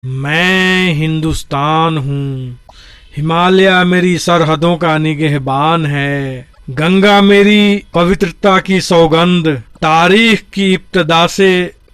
मैं हिंदुस्तान हूँ। हिमालय मेरी सरहदों का निगहबान है। गंगा मेरी पवित्रता की सौगंध। तारीख की इब्तदा से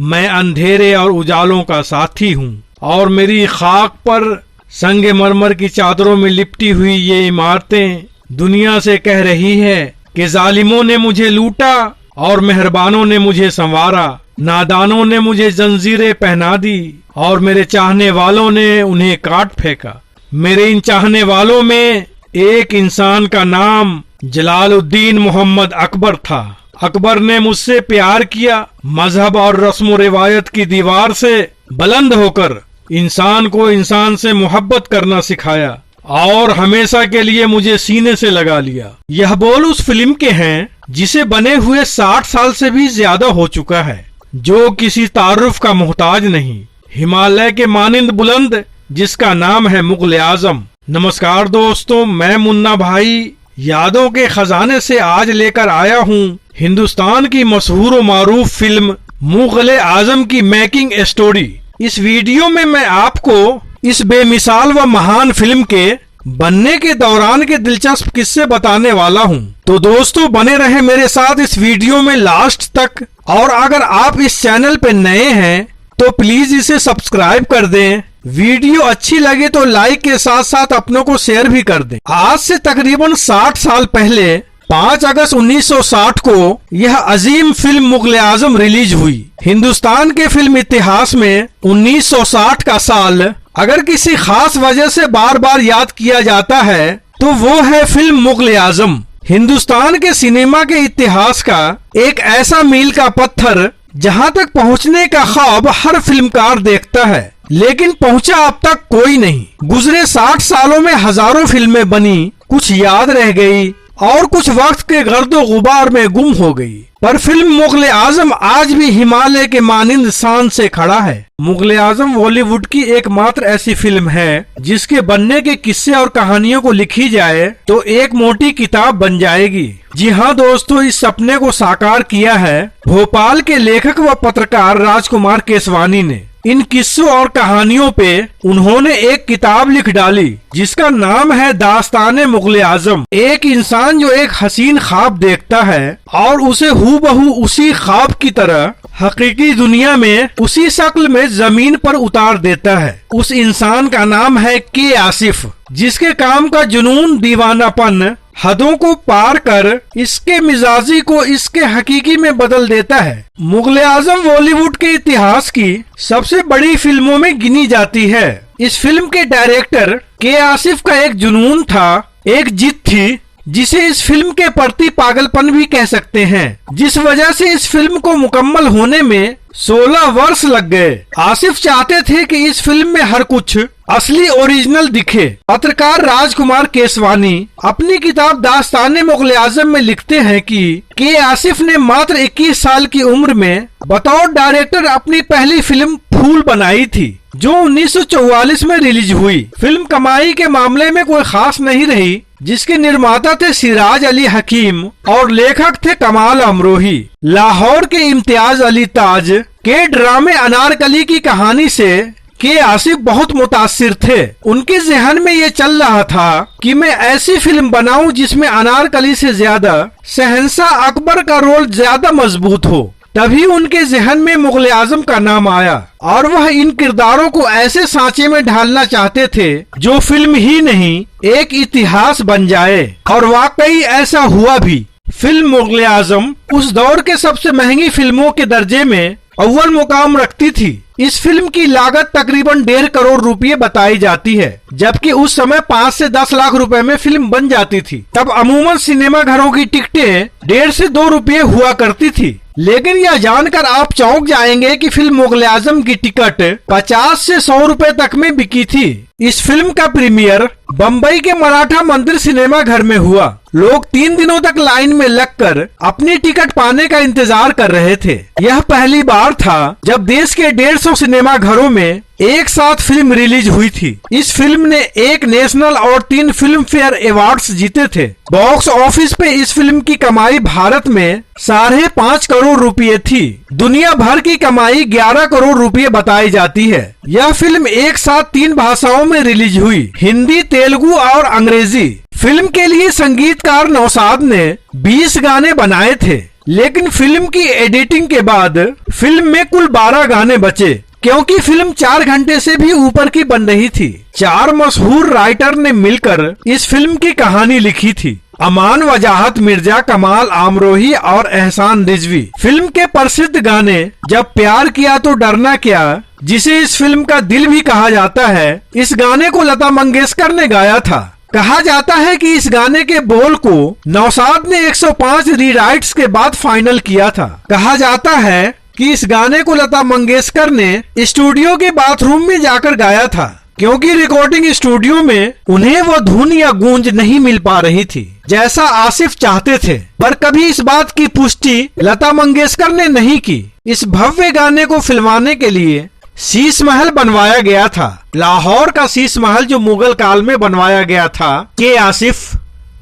मैं अंधेरे और उजालों का साथी हूँ और मेरी खाक पर संगमरमर की चादरों में लिपटी हुई ये इमारतें दुनिया से कह रही है कि जालिमों ने मुझे लूटा और मेहरबानों ने मुझे संवारा। नादानों ने मुझे जंजीरें पहना दी और मेरे चाहने वालों ने उन्हें काट फेंका। मेरे इन चाहने वालों में एक इंसान का नाम जलालुद्दीन मोहम्मद अकबर था। अकबर ने मुझसे प्यार किया। मजहब और रस्म रिवायत की दीवार से बुलंद होकर इंसान को इंसान से मोहब्बत करना सिखाया और हमेशा के लिए मुझे सीने से लगा लिया। यह बोल उस फिल्म के हैं जिसे बने हुए 60 साल से भी ज्यादा हो चुका है, जो किसी तारुफ का मोहताज नहीं। हिमालय के मानिंद बुलंद जिसका नाम है मुगल आजम। नमस्कार दोस्तों, मैं मुन्ना भाई यादों के खजाने से आज लेकर आया हूँ हिंदुस्तान की मशहूर और मारूफ फिल्म मुगल आजम की मेकिंग स्टोरी। इस वीडियो में मैं आपको इस बेमिसाल व महान फिल्म के बनने के दौरान के दिलचस्प किस्से बताने वाला हूँ। तो दोस्तों बने रहे मेरे साथ इस वीडियो में लास्ट तक। और अगर आप इस चैनल पे नए हैं तो प्लीज इसे सब्सक्राइब कर दें। वीडियो अच्छी लगे तो लाइक के साथ साथ अपनों को शेयर भी कर दें। आज से तकरीबन 60 साल पहले 5 अगस्त 1960 को यह अजीम फिल्म मुगल आजम रिलीज हुई। हिंदुस्तान के फिल्म इतिहास में 1960 का साल अगर किसी खास वजह से बार बार याद किया जाता है तो वो है फिल्म मुगल आजम। हिंदुस्तान के सिनेमा के इतिहास का एक ऐसा मील का पत्थर जहां तक पहुंचने का ख्वाब हर फिल्मकार देखता है, लेकिन पहुंचा अब तक कोई नहीं। गुजरे 60 सालों में हजारों फिल्में बनी, कुछ याद रह गई और कुछ वक्त के गर्दो गुबार में गुम हो गई, पर फिल्म मुगल आजम आज भी हिमालय के मानिंद शान से खड़ा है। मुगल आजम बॉलीवुड की एकमात्र ऐसी फिल्म है जिसके बनने के किस्से और कहानियों को लिखी जाए तो एक मोटी किताब बन जाएगी। जी हाँ दोस्तों, इस सपने को साकार किया है भोपाल के लेखक व पत्रकार राजकुमार केसवानी ने। इन किस्सों और कहानियों पे उन्होंने एक किताब लिख डाली जिसका नाम है दास्ताने मुगल आजम। एक इंसान जो एक हसीन ख्वाब देखता है और उसे हूबहू उसी ख्वाब की तरह हकीकी दुनिया में उसी शक्ल में जमीन पर उतार देता है। उस इंसान का नाम है के आसिफ, जिसके काम का जुनून दीवानापन हदों को पार कर इसके मिजाजी को इसके हकीकी में बदल देता है। मुगल आजम बॉलीवुड के इतिहास की सबसे बड़ी फिल्मों में गिनी जाती है। इस फिल्म के डायरेक्टर के आसिफ का एक जुनून था, एक जिद थी, जिसे इस फिल्म के प्रति पागलपन भी कह सकते हैं, जिस वजह से इस फिल्म को मुकम्मल होने में 16 वर्ष लग गए। आसिफ चाहते थे कि इस फिल्म में हर कुछ असली ओरिजिनल दिखे। पत्रकार राजकुमार केसवानी अपनी किताब दास्ताने मुगल आजम में लिखते हैं कि के आसिफ ने मात्र 21 साल की उम्र में बतौर डायरेक्टर अपनी पहली फिल्म फूल बनाई थी, जो 1944 में रिलीज हुई। फिल्म कमाई के मामले में कोई खास नहीं रही, जिसके निर्माता थे सिराज अली हकीम और लेखक थे कमाल अमरोही। लाहौर के इम्तियाज अली ताज के ड्रामे अनारकली की कहानी से के आसिफ बहुत मुतासिर थे। उनके जहन में ये चल रहा था कि मैं ऐसी फिल्म बनाऊं जिसमें अनारकली से ज्यादा शहंशाह अकबर का रोल ज्यादा मजबूत हो। तभी उनके जहन में मुगल आजम का नाम आया और वह इन किरदारों को ऐसे सांचे में ढालना चाहते थे जो फिल्म ही नहीं एक इतिहास बन जाए, और वाकई ऐसा हुआ भी। फिल्म मुगल आजम उस दौर के सबसे महंगी फिल्मों के दर्जे में अव्वल मुकाम रखती थी। इस फिल्म की लागत तकरीबन 1.5 करोड़ रुपए बताई जाती है, जबकि उस समय 5 से 10 लाख रुपए में फिल्म बन जाती थी। तब अमूमन सिनेमा घरों की टिकटें 1.5 से 2 रुपये हुआ करती थी। लेकिन यह जानकर आप चौंक जाएंगे कि फिल्म मुगल आजम की टिकट 50 से 100 रुपए तक में बिकी थी। इस फिल्म का प्रीमियर बम्बई के मराठा मंदिर सिनेमा घर में हुआ। लोग 3 दिनों तक लाइन में लगकर अपनी टिकट पाने का इंतजार कर रहे थे। यह पहली बार था जब देश के 150 सिनेमा घरों में एक साथ फिल्म रिलीज हुई थी। इस फिल्म ने 1 नेशनल और 3 फिल्म फेयर अवार्ड्स जीते थे। बॉक्स ऑफिस पे इस फिल्म की कमाई भारत में 5.5 करोड़ रुपए थी। दुनिया भर की कमाई 11 करोड़ रुपए बताई जाती है। यह फिल्म एक साथ 3 भाषाओं में रिलीज हुई, हिंदी, तेलुगु और अंग्रेजी। फिल्म के लिए संगीतकार नौशाद ने 20 गाने बनाए थे, लेकिन फिल्म की एडिटिंग के बाद फिल्म में कुल 12 गाने बचे, क्योंकि फिल्म 4 घंटे से भी ऊपर की बन रही थी। 4 मशहूर राइटर ने मिलकर इस फिल्म की कहानी लिखी थी, अमान वजाहत मिर्जा, कमाल आमरोही और एहसान रिजवी। फिल्म के प्रसिद्ध गाने जब प्यार किया तो डरना क्या, जिसे इस फिल्म का दिल भी कहा जाता है, इस गाने को लता मंगेशकर ने गाया था। कहा जाता है कि इस गाने के बोल को नौशाद ने 105 रीराइट्स के बाद फाइनल किया था। कहा जाता है कि इस गाने को लता मंगेशकर ने स्टूडियो के बाथरूम में जाकर गाया था, क्योंकि रिकॉर्डिंग स्टूडियो में उन्हें वो धुन या गूंज नहीं मिल पा रही थी जैसा आसिफ चाहते थे। पर कभी इस बात की पुष्टि लता मंगेशकर ने नहीं की। इस भव्य गाने को फिल्माने के लिए शीश महल बनवाया गया था। लाहौर का शीश महल जो मुगल काल में बनवाया गया था, के आसिफ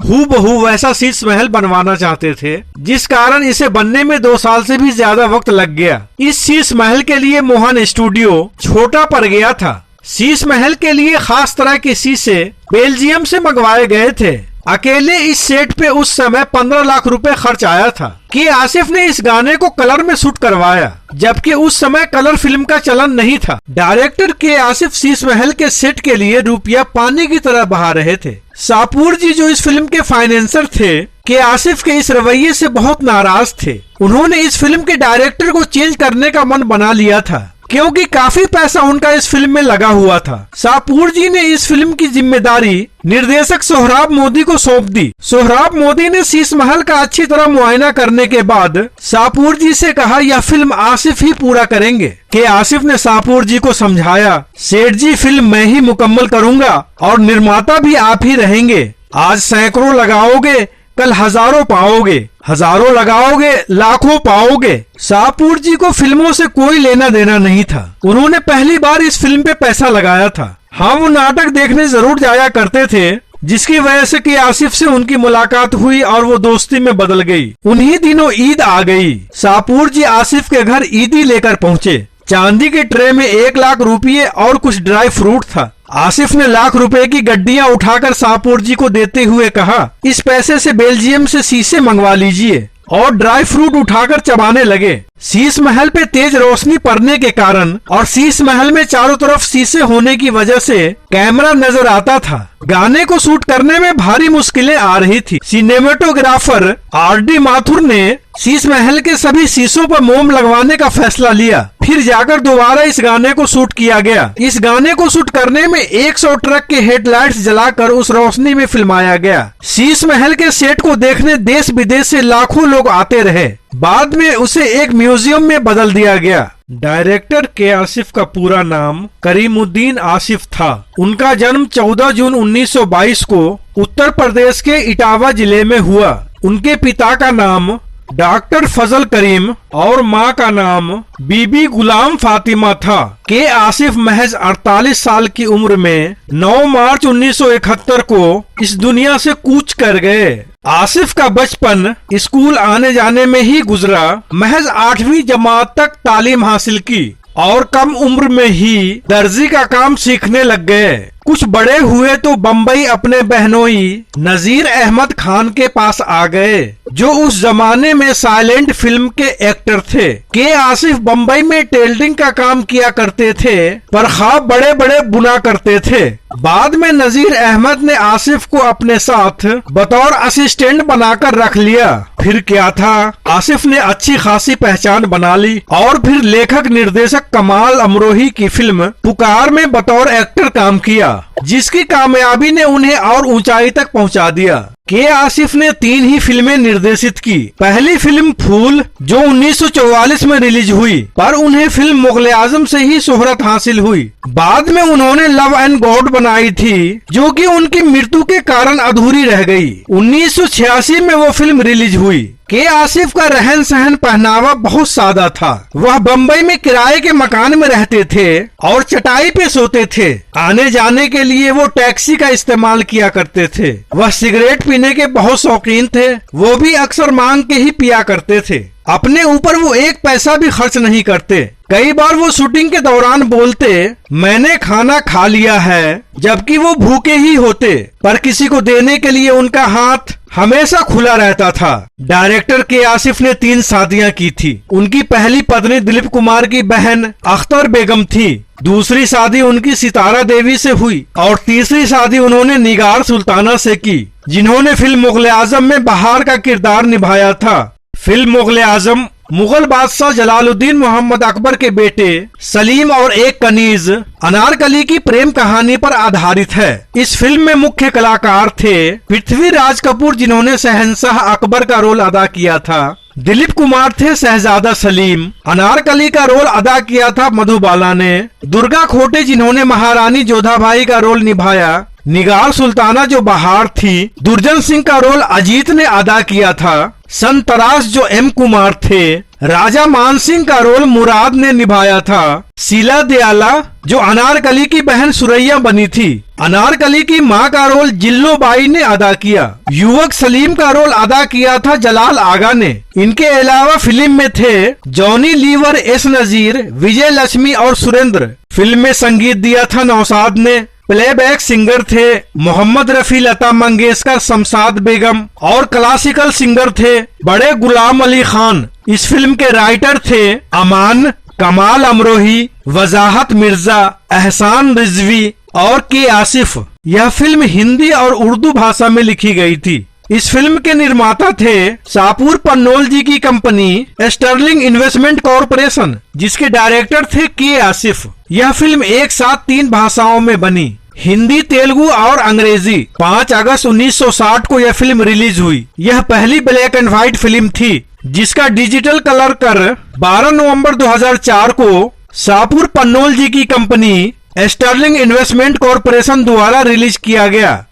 हूबहू वैसा शीश महल बनवाना चाहते थे, जिस कारण इसे बनने में 2 साल से भी ज्यादा वक्त लग गया। इस शीश महल के लिए मोहन स्टूडियो छोटा पड़ गया था। शीश महल के लिए खास तरह के शीशे बेल्जियम से मंगवाए गए थे। अकेले इस सेट पे उस समय 15 लाख रुपए खर्च आया था। कि आसिफ ने इस गाने को कलर में शूट करवाया, जबकि उस समय कलर फिल्म का चलन नहीं था। डायरेक्टर के आसिफ शीश महल के सेट के लिए रुपया पानी की तरह बहा रहे थे। शाहपुर जी जो इस फिल्म के फाइनेंसर थे, के आसिफ के इस रवैये से बहुत नाराज थे। उन्होंने इस फिल्म के डायरेक्टर को चेंज करने का मन बना लिया था, क्योंकि काफी पैसा उनका इस फिल्म में लगा हुआ था। शाहपुर जी ने इस फिल्म की जिम्मेदारी निर्देशक सोहराब मोदी को सौंप दी। सोहराब मोदी ने शीश महल का अच्छी तरह मुआयना करने के बाद शाहपुर जी से कहा, यह फिल्म आसिफ ही पूरा करेंगे। के आसिफ ने शाहपुर जी को समझाया, सेठ जी फिल्म मैं ही मुकम्मल करूंगा और निर्माता भी आप ही रहेंगे। आज सैकड़ों लगाओगे, कल हजारों पाओगे, हजारों लगाओगे, लाखों पाओगे। शाहपुर जी को फिल्मों से कोई लेना देना नहीं था। उन्होंने पहली बार इस फिल्म पे पैसा लगाया था। हाँ, वो नाटक देखने जरूर जाया करते थे, जिसकी वजह से कि आसिफ से उनकी मुलाकात हुई और वो दोस्ती में बदल गई। उन्हीं दिनों ईद आ गई। शाहपुर जी आसिफ के घर ईदी लेकर पहुँचे। चांदी के ट्रे में 1 लाख रुपये और कुछ ड्राई फ्रूट था। आसिफ ने लाख रुपए की गड्डियां उठाकर शाहपुर जी को देते हुए कहा, इस पैसे से बेल्जियम से शीशे मंगवा लीजिए, और ड्राई फ्रूट उठाकर चबाने लगे। शीश महल पे तेज रोशनी पड़ने के कारण और शीश महल में चारों तरफ शीशे होने की वजह से कैमरा नजर आता था। गाने को शूट करने में भारी मुश्किलें आ रही थी। Cinematographer RD. माथुर ने शीश महल के सभी शीशों पर मोम लगवाने का फैसला लिया। फिर जाकर दोबारा इस गाने को शूट किया गया। इस गाने को शूट करने में 100 ट्रक के हेडलाइट्स जलाकर उस रोशनी में फिल्माया गया। शीश महल के सेट को देखने देश विदेश से लाखों लोग आते रहे। बाद में उसे एक म्यूजियम में बदल दिया गया। डायरेक्टर के आसिफ का पूरा नाम करीमुद्दीन आसिफ था। उनका जन्म 14 जून 1922 को उत्तर प्रदेश के इटावा जिले में हुआ। उनके पिता का नाम डॉक्टर फजल करीम और माँ का नाम बीबी गुलाम फातिमा था। के आसिफ महज 48 साल की उम्र में 9 मार्च 1971 को इस दुनिया से कूच कर गए। आसिफ का बचपन स्कूल आने जाने में ही गुजरा। महज 8वीं जमात तक तालीम हासिल की और कम उम्र में ही दर्जी का काम सीखने लग गए। कुछ बड़े हुए तो बम्बई अपने बहनोई नजीर अहमद खान के पास आ गए, जो उस जमाने में साइलेंट फिल्म के एक्टर थे। के आसिफ बम्बई में टेलरिंग का काम किया करते थे, पर ख्वाब बड़े बड़े बुना करते थे। बाद में नजीर अहमद ने आसिफ को अपने साथ बतौर असिस्टेंट बनाकर रख लिया। फिर क्या था, आसिफ ने अच्छी खासी पहचान बना ली और फिर लेखक निर्देशक कमाल अमरोही की फिल्म पुकार में बतौर एक्टर काम किया, जिसकी कामयाबी ने उन्हें और ऊंचाई तक पहुंचा दिया। के आसिफ ने 3 ही फिल्में निर्देशित की। पहली फिल्म फूल जो 1944 में रिलीज हुई, पर उन्हें फिल्म मुगल आजम से ही शोहरत हासिल हुई। बाद में उन्होंने लव एंड गॉड बनाई थी, जो कि उनकी मृत्यु के कारण अधूरी रह गई। 1986 में वो फिल्म रिलीज हुई। के आसिफ का रहन सहन पहनावा बहुत सादा था। वह बम्बई में किराए के मकान में रहते थे और चटाई पे सोते थे। आने जाने के लिए वो टैक्सी का इस्तेमाल किया करते थे। वह सिगरेट पीने के बहुत शौकीन थे, वो भी अक्सर मांग के ही पिया करते थे। अपने ऊपर वो एक पैसा भी खर्च नहीं करते। कई बार वो शूटिंग के दौरान बोलते, मैंने खाना खा लिया है, जबकि वो भूखे ही होते, पर किसी को देने के लिए उनका हाथ हमेशा खुला रहता था। डायरेक्टर के आसिफ ने 3 शादियां की थी। उनकी पहली पत्नी दिलीप कुमार की बहन अख्तर बेगम थी, दूसरी शादी उनकी सितारा देवी से हुई और तीसरी शादी उन्होंने निगार सुल्ताना से की, जिन्होंने फिल्म मुगल आजम में बहार का किरदार निभाया था। फिल्म मुगल आजम मुगल बादशाह जलालुद्दीन मोहम्मद अकबर के बेटे सलीम और एक कनीज अनारकली की प्रेम कहानी पर आधारित है। इस फिल्म में मुख्य कलाकार थे पृथ्वीराज कपूर, जिन्होंने शहंशाह अकबर का रोल अदा किया था। दिलीप कुमार थे शहजादा सलीम। अनारकली का रोल अदा किया था मधुबाला ने। दुर्गा खोटे, जिन्होंने महारानी जोधाबाई का रोल निभाया। निगार सुल्ताना जो बहार थी, दुर्जन सिंह का रोल अजीत ने अदा किया था। संतराश जो एम कुमार थे। राजा मान सिंह का रोल मुराद ने निभाया था। शीला दयाला जो अनारकली की बहन सुरैया बनी थी। अनारकली की मां का रोल जिल्लो बाई ने अदा किया। युवक सलीम का रोल अदा किया था जलाल आगा ने। इनके अलावा फिल्म में थे जॉनी लीवर, एस नजीर, विजय लक्ष्मी और सुरेंद्र। फिल्म में संगीत दिया था नौशाद ने। प्लेबैक सिंगर थे मोहम्मद रफी, लता मंगेशकर, शमशाद बेगम और क्लासिकल सिंगर थे बड़े गुलाम अली खान। इस फिल्म के राइटर थे अमान, कमाल अमरोही, वजाहत मिर्जा, एहसान रिजवी और के आसिफ। यह फिल्म हिंदी और उर्दू भाषा में लिखी गई थी। इस फिल्म के निर्माता थे शाहपुर पन्नोल जी की कंपनी स्टर्लिंग इन्वेस्टमेंट कॉरपोरेशन, जिसके डायरेक्टर थे के आसिफ। यह फिल्म एक साथ 3 भाषाओं में बनी, हिंदी, तेलुगु और अंग्रेजी। 5 अगस्त 1960 को यह फिल्म रिलीज हुई। यह पहली ब्लैक एंड व्हाइट फिल्म थी, जिसका डिजिटल कलर कर 12 नवंबर 2004 को शाहपुर पन्नोल जी की कंपनी स्टर्लिंग इन्वेस्टमेंट कॉरपोरेशन द्वारा रिलीज किया गया।